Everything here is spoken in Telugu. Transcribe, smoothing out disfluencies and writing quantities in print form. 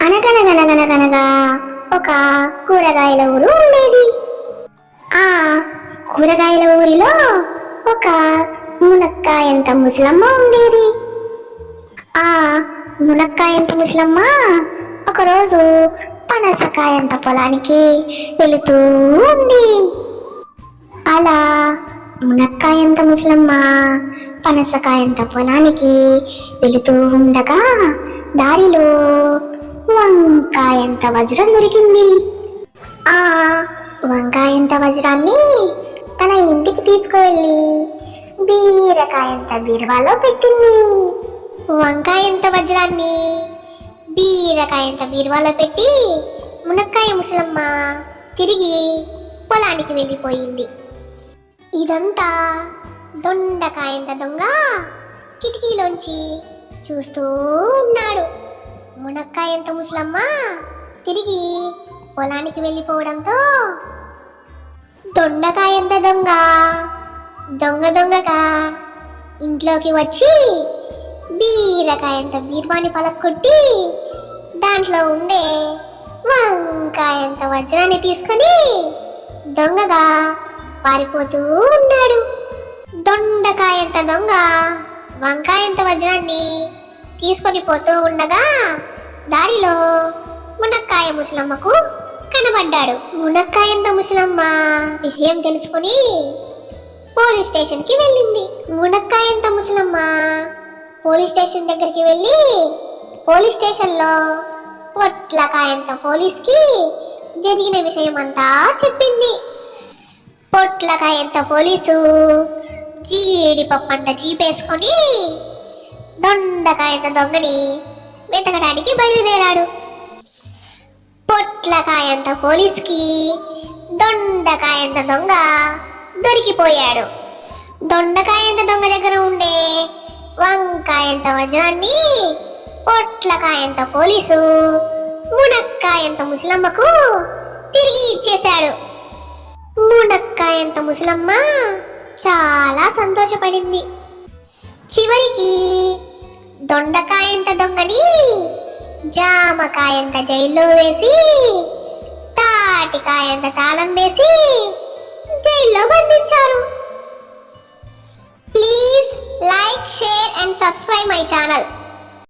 అనగనగనగనగనగా ఒక కూరగాయల ఊరు ఉండేది. ఆ కూరగాయల ఊరిలో ఒక మునక్కాయంత ముసలమ్మ ఉండేది. ఆ మునక్కాయంత ముసలమ్మ ఒకరోజు పనసకాయంత పొలానికి వెళుతూ ఉంది. అలా మునక్కాయంత ముసలమ్మ పనసకాయంత పొలానికి వెళుతూ ఉండగా దారిలో వంకాయంత వజ్రం దొరికింది. ఆ వంకాయంత వజ్రాన్ని తన ఇంటికి తీసుకువెళ్ళి బీరకాయంత బీరువాలో పెట్టింది. వంకాయంత వజ్రాన్ని బీరకాయంత బీరువాలో పెట్టి మునక్కాయ ముసలమ్మ తిరిగి పొలానికి వెళ్ళిపోయింది. ఇదంతా దొండకాయంత దొంగ కిటికీలోంచి చూస్తూ ఉన్నాడు. మునక్కాయంత ముసలమ్మ తిరిగి పొలానికి వెళ్ళిపోవడంతో దొండకాయంత దొంగ దొంగగా ఇంట్లోకి వచ్చి బీరకాయంత బీరువాని పలక్కొట్టి దాంట్లో ఉండే వంకాయంత వజ్రాన్ని తీసుకొని దొంగగా పారిపోతూ ఉన్నాడు. దొండకాయంత దొంగ వంకాయంత వజ్రాన్ని తీసుకొని పోతూ ఉండగా దారిలో మునక్కాయ ముసలమ్మకు కనబడ్డాడు. మునక్కాయంత ముసలమ్మ విషయం తెలుసుకుని పోలీస్ స్టేషన్కి వెళ్ళింది. మునక్కాయంత ముసలమ్మ పోలీస్ స్టేషన్ దగ్గరికి వెళ్ళి పోలీస్ స్టేషన్లో పొట్లకాయంత పోలీస్కి జరిగిన విషయం అంతా చెప్పింది. పొట్లకాయంత పోలీసు జీడిపప్పంట చీపేసుకొని దొండకాయంత దొంగని వెతకడానికి బయలుదేరాడు. పొట్లకాయంత పోలీస్కి దొండకాయంత దొంగ దొరికిపోయాడు. దొండకాయంత దొంగ దగ్గర ఉండే వంకాయంత వజ్రాన్ని పొట్లకాయంత పోలీసు మునక్కాయంత ముసలమ్మకు తిరిగి ఇచ్చేశాడు. మునక్కాయంత ముసలమ్మ చాలా సంతోషపడింది. చివరికి దొండకాయంత దొంగని జామకాయంత జైల్లో వేసి తాటికాయంత తాళం వేసి జైల్లో బంధించారు. Please like, share and subscribe my channel.